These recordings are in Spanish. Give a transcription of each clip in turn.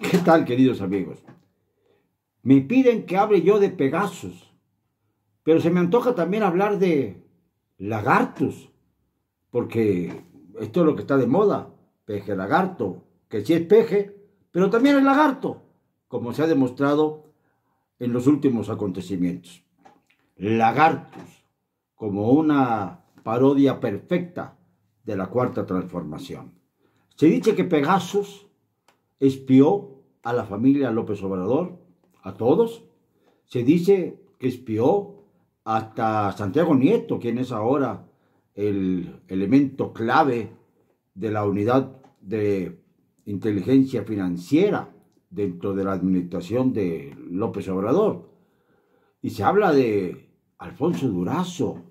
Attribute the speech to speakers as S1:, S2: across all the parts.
S1: ¿Qué tal, queridos amigos? Me piden que hable yo de Pegasus, pero se me antoja también hablar de lagartos, porque esto es lo que está de moda, peje lagarto, que sí es peje, pero también es lagarto, como se ha demostrado en los últimos acontecimientos. Lagartos, como una parodia perfecta de la Cuarta Transformación. Se dice que Pegasus espió a la familia López Obrador, a todos. Se dice que espió hasta Santiago Nieto, quien es ahora el elemento clave de la unidad de inteligencia financiera dentro de la administración de López Obrador. Y se habla de Alfonso Durazo,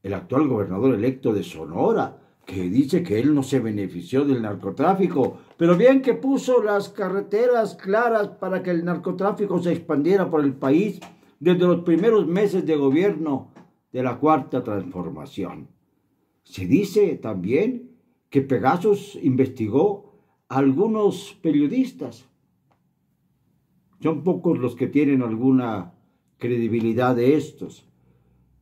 S1: el actual gobernador electo de Sonora, que dice que él no se benefició del narcotráfico, pero bien que puso las carreteras claras para que el narcotráfico se expandiera por el país desde los primeros meses de gobierno de la Cuarta Transformación. Se dice también que Pegasus investigó a algunos periodistas. Son pocos los que tienen alguna credibilidad de estos,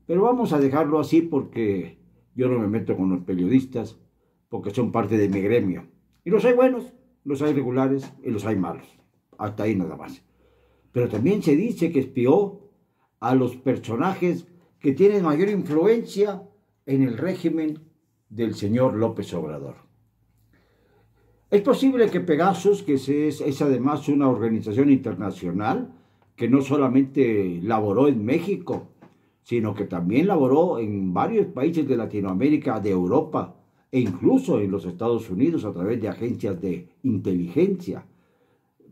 S1: pero vamos a dejarlo así porque yo no me meto con los periodistas, porque son parte de mi gremio. Y los hay buenos, los hay regulares y los hay malos. Hasta ahí nada más. Pero también se dice que espió a los personajes que tienen mayor influencia en el régimen del señor López Obrador. Es posible que Pegasus, que es además una organización internacional, que no solamente laboró en México, sino que también laboró en varios países de Latinoamérica, de Europa, e incluso en los Estados Unidos a través de agencias de inteligencia,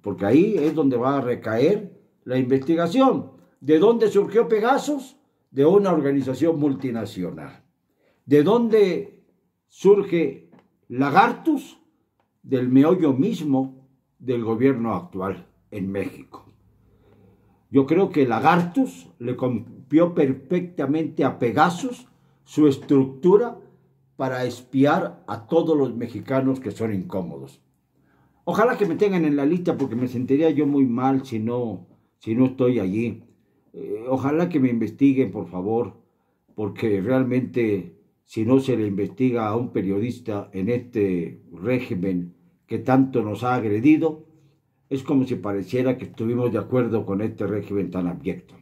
S1: porque ahí es donde va a recaer la investigación. ¿De dónde surgió Pegasus? De una organización multinacional. ¿De dónde surge Lagartus? Del meollo mismo del gobierno actual en México. Yo creo que Lagartus le copió perfectamente a Pegasus su estructura para espiar a todos los mexicanos que son incómodos. Ojalá que me tengan en la lista porque me sentiría yo muy mal si no estoy allí. Ojalá que me investiguen, por favor, porque realmente si no se le investiga a un periodista en este régimen que tanto nos ha agredido, es como si pareciera que estuvimos de acuerdo con este régimen tan abyecto.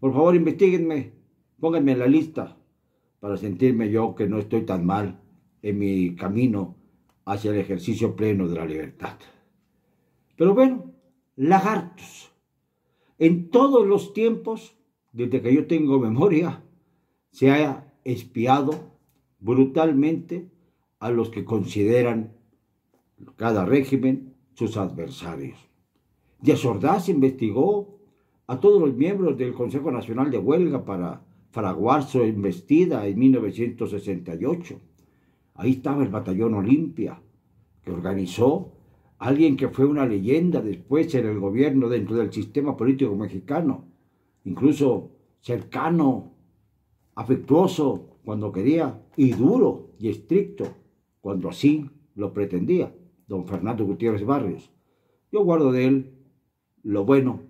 S1: Por favor, investiguenme, pónganme en la lista para sentirme yo que no estoy tan mal en mi camino hacia el ejercicio pleno de la libertad. Pero bueno, lagartos. En todos los tiempos, desde que yo tengo memoria, se ha espiado brutalmente a los que consideran cada régimen sus adversarios. Díaz Ordaz investigó a todos los miembros del Consejo Nacional de Huelga para fraguar su embestida en 1968. Ahí estaba el Batallón Olimpia, que organizó a alguien que fue una leyenda después en el gobierno dentro del sistema político mexicano, incluso cercano, afectuoso cuando quería y duro y estricto cuando así lo pretendía, don Fernando Gutiérrez Barrios. Yo guardo de él lo bueno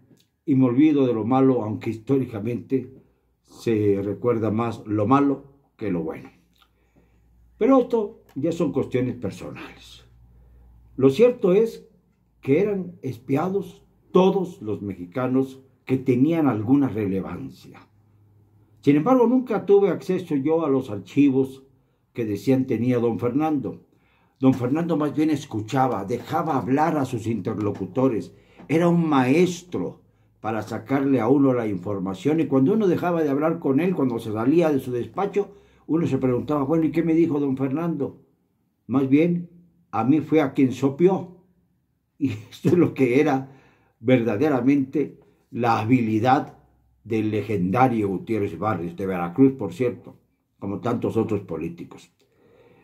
S1: y me olvido de lo malo, aunque históricamente se recuerda más lo malo que lo bueno. Pero esto ya son cuestiones personales. Lo cierto es que eran espiados todos los mexicanos que tenían alguna relevancia. Sin embargo, nunca tuve acceso yo a los archivos que decían tenía don Fernando. Don Fernando más bien escuchaba, dejaba hablar a sus interlocutores. Era un maestro para sacarle a uno la información, y cuando uno dejaba de hablar con él, cuando se salía de su despacho, uno se preguntaba, bueno, ¿y qué me dijo don Fernando? Más bien, a mí fue a quien sopió. Y esto es lo que era verdaderamente la habilidad del legendario Gutiérrez Barrios, de Veracruz, por cierto, como tantos otros políticos.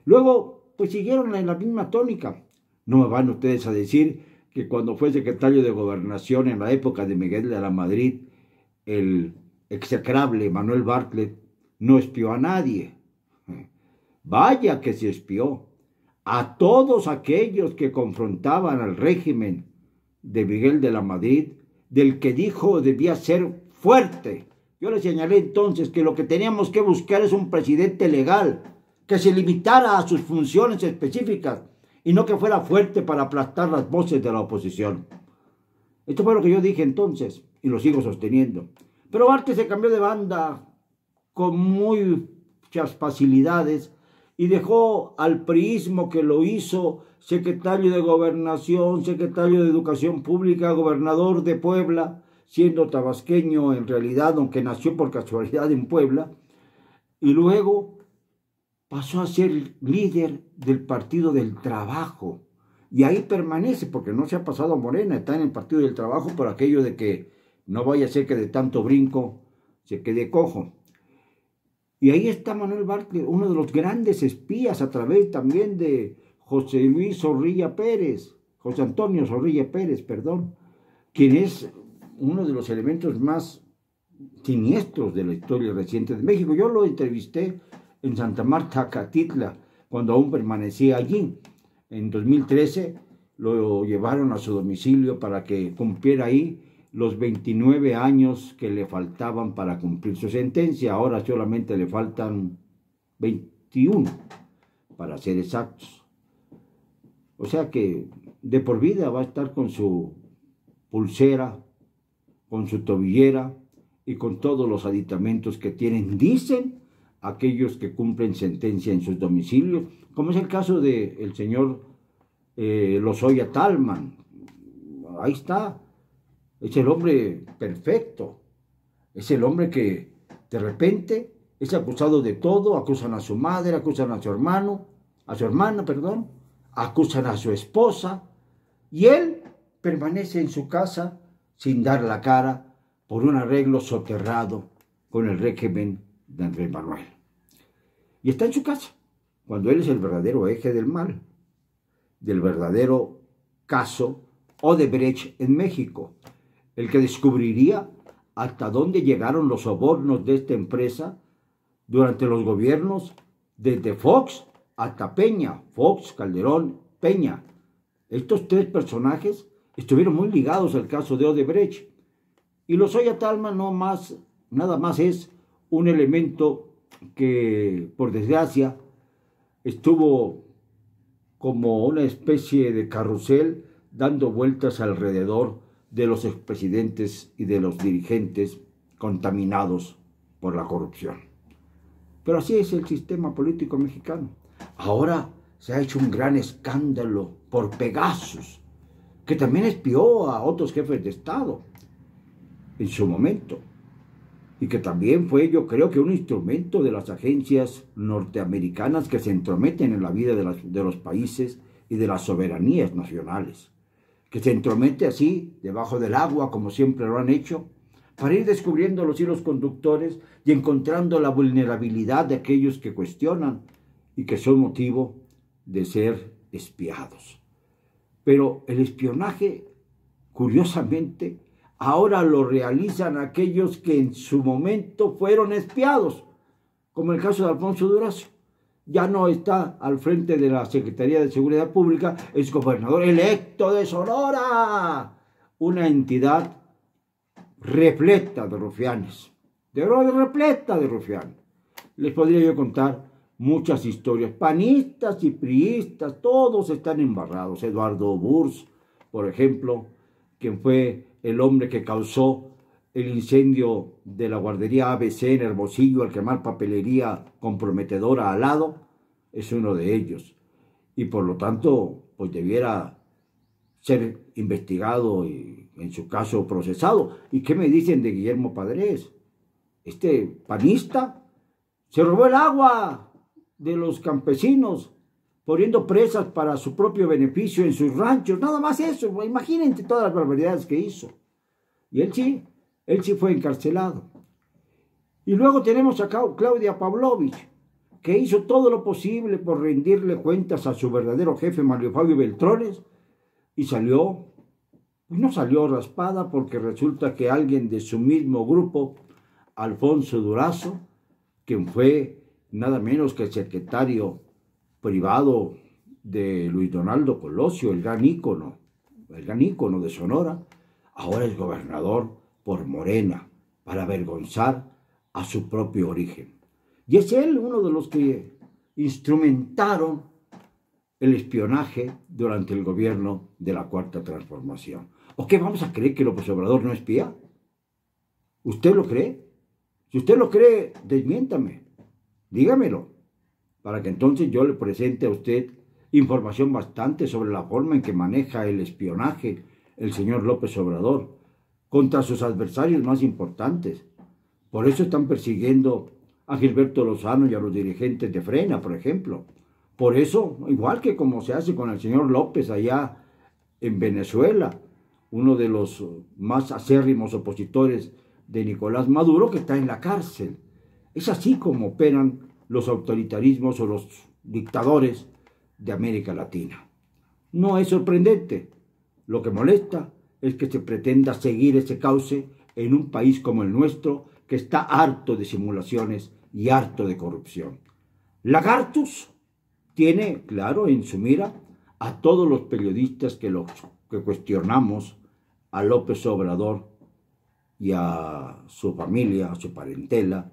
S1: Luego, pues siguieron en la misma tónica. No me van ustedes a decir que cuando fue secretario de Gobernación en la época de Miguel de la Madrid, el execrable Manuel Bartlett no espió a nadie. Vaya que se espió a todos aquellos que confrontaban al régimen de Miguel de la Madrid, del que dijo debía ser fuerte. Yo le señalé entonces que lo que teníamos que buscar es un presidente legal, que se limitara a sus funciones específicas y no que fuera fuerte para aplastar las voces de la oposición. Esto fue lo que yo dije entonces y lo sigo sosteniendo. Pero Barthes se cambió de banda con muchas facilidades y dejó al priismo, que lo hizo secretario de Gobernación, secretario de Educación Pública, gobernador de Puebla, siendo tabasqueño en realidad, aunque nació por casualidad en Puebla, y luego pasó a ser líder del Partido del Trabajo. Y ahí permanece, porque no se ha pasado a Morena, está en el Partido del Trabajo por aquello de que no vaya a ser que de tanto brinco se quede cojo. Y ahí está Manuel Bartlett, uno de los grandes espías, a través también de José Antonio Zorrilla Pérez, perdón, quien es uno de los elementos más siniestros de la historia reciente de México. Yo lo entrevisté en Santa Marta, Catitla, cuando aún permanecía allí. En 2013 lo llevaron a su domicilio para que cumpliera ahí los 29 años que le faltaban para cumplir su sentencia. Ahora solamente le faltan 21, para ser exactos. O sea que de por vida va a estar con su pulsera, con su tobillera y con todos los aditamentos que tienen, dicen, aquellos que cumplen sentencia en sus domicilios, como es el caso del señor Lozoya Talman. Ahí está. Es el hombre perfecto. Es el hombre que de repente es acusado de todo. Acusan a su madre, acusan a su hermana, acusan a su esposa. Y él permanece en su casa sin dar la cara por un arreglo soterrado con el régimen de Andrés Manuel. Y está en su casa, cuando él es el verdadero eje del mal, del verdadero caso Odebrecht en México, el que descubriría hasta dónde llegaron los sobornos de esta empresa durante los gobiernos desde Fox hasta Peña, Fox, Calderón, Peña. Estos tres personajes estuvieron muy ligados al caso de Odebrecht. Y Lozoya Talman nada más es un elemento que, por desgracia, estuvo como una especie de carrusel dando vueltas alrededor de los expresidentes y de los dirigentes contaminados por la corrupción. Pero así es el sistema político mexicano. Ahora se ha hecho un gran escándalo por Pegasus, que también espió a otros jefes de Estado en su momento, y que también fue, yo creo que un instrumento de las agencias norteamericanas que se entrometen en la vida de los países y de las soberanías nacionales, que se entromete así, debajo del agua, como siempre lo han hecho, para ir descubriendo los hilos conductores y encontrando la vulnerabilidad de aquellos que cuestionan y que son motivo de ser espiados. Pero el espionaje, curiosamente, ahora lo realizan aquellos que en su momento fueron espiados, como el caso de Alfonso Durazo. Ya no está al frente de la Secretaría de Seguridad Pública, es gobernador electo de Sonora, una entidad repleta de rufianes, repleta de rufianes. Les podría yo contar muchas historias, panistas y priistas, todos están embarrados. Eduardo Burs, por ejemplo, quien fue el hombre que causó el incendio de la guardería ABC en Hermosillo al quemar papelería comprometedora al lado, es uno de ellos. Y por lo tanto, pues debiera ser investigado y en su caso procesado. ¿Y qué me dicen de Guillermo Padres? Este panista se robó el agua de los campesinos, poniendo presas para su propio beneficio en sus ranchos, nada más eso. Imagínense todas las barbaridades que hizo. Y él sí fue encarcelado. Y luego tenemos a Claudia Pavlovich, que hizo todo lo posible por rendirle cuentas a su verdadero jefe, Mario Fabio Beltrones, y no salió raspada, porque resulta que alguien de su mismo grupo, Alfonso Durazo, quien fue nada menos que el secretario privado de Luis Donaldo Colosio, el gran ícono el gran ícono de Sonora, ahora es gobernador por Morena, para avergonzar a su propio origen. Y es él uno de los que instrumentaron el espionaje durante el gobierno de la Cuarta Transformación. ¿O qué vamos a creer que López Obrador no espía? ¿Usted lo cree? Si usted lo cree, desmiéntame, dígamelo, para que entonces yo le presente a usted información bastante sobre la forma en que maneja el espionaje el señor López Obrador contra sus adversarios más importantes. Por eso están persiguiendo a Gilberto Lozano y a los dirigentes de Frena, por ejemplo. Por eso, igual que como se hace con el señor López allá en Venezuela, uno de los más acérrimos opositores de Nicolás Maduro, que está en la cárcel. Es así como operan los autoritarismos o los dictadores de América Latina. No es sorprendente. Lo que molesta es que se pretenda seguir ese cauce en un país como el nuestro, que está harto de simulaciones y harto de corrupción. Lagartus tiene, claro, en su mira a todos los periodistas que cuestionamos a López Obrador y a su familia, a su parentela,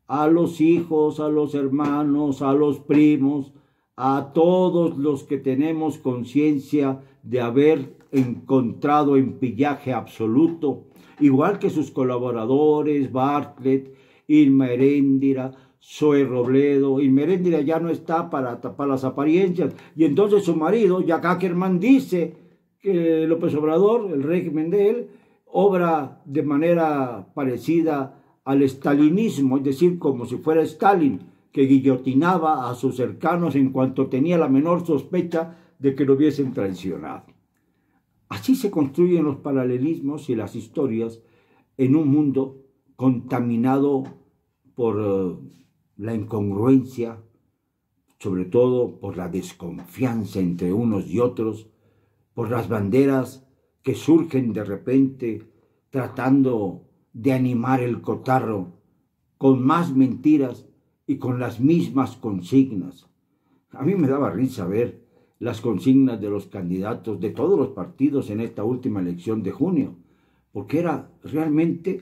S1: a los hijos, a los hermanos, a los primos, a todos los que tenemos conciencia de haber encontrado en pillaje absoluto, igual que sus colaboradores, Bartlett, Irma Heréndira, Zoe Robledo. Irma Heréndira ya no está para tapar las apariencias, y entonces su marido, Jack Ackerman, dice que López Obrador, el régimen de él, obra de manera parecida al estalinismo, es decir, como si fuera Stalin, que guillotinaba a sus cercanos en cuanto tenía la menor sospecha de que lo hubiesen traicionado. Así se construyen los paralelismos y las historias en un mundo contaminado por la incongruencia, sobre todo por la desconfianza entre unos y otros, por las banderas que surgen de repente tratando de animar el cotarro con más mentiras y con las mismas consignas. A mí me daba risa ver las consignas de los candidatos de todos los partidos en esta última elección de junio, porque era realmente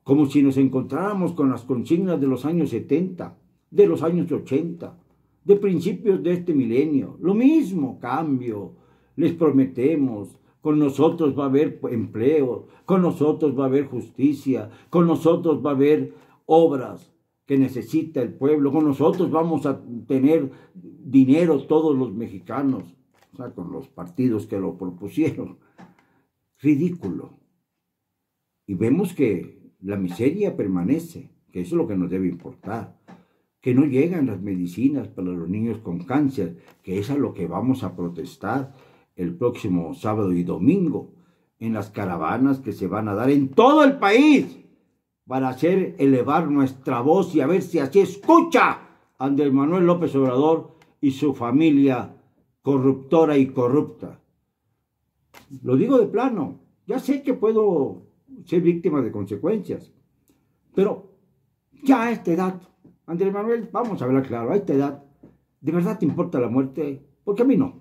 S1: como si nos encontráramos con las consignas de los años 70, de los años 80, de principios de este milenio. Lo mismo, cambio, les prometemos, con nosotros va a haber empleo, con nosotros va a haber justicia, con nosotros va a haber obras que necesita el pueblo, con nosotros vamos a tener dinero todos los mexicanos, o sea, con los partidos que lo propusieron. Ridículo. Y vemos que la miseria permanece, que eso es lo que nos debe importar, que no llegan las medicinas para los niños con cáncer, que es a lo que vamos a protestar el próximo sábado y domingo en las caravanas que se van a dar en todo el país para hacer elevar nuestra voz y a ver si así escucha a Andrés Manuel López Obrador y su familia corruptora y corrupta. Lo digo de plano, ya sé que puedo ser víctima de consecuencias, pero ya a esta edad, Andrés Manuel, vamos a hablar claro, a esta edad, ¿de verdad te importa la muerte? Porque a mí no.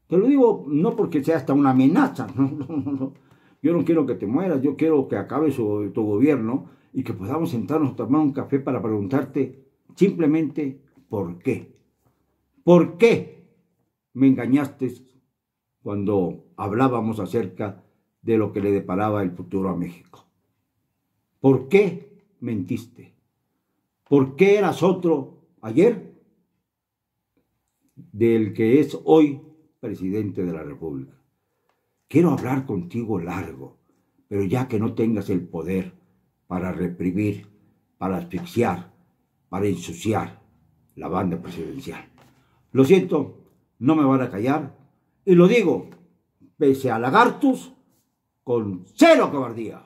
S1: Te lo digo no porque sea hasta una amenaza, no. Yo no quiero que te mueras, yo quiero que acabe tu gobierno y que podamos sentarnos a tomar un café para preguntarte simplemente ¿por qué? ¿Por qué me engañaste cuando hablábamos acerca de lo que le deparaba el futuro a México? ¿Por qué mentiste? ¿Por qué eras otro ayer del que es hoy presidente de la República? Quiero hablar contigo largo, pero ya que no tengas el poder para reprimir, para asfixiar, para ensuciar la banda presidencial. Lo siento, no me van a callar, y lo digo, pese a lagartos, con cero cobardía.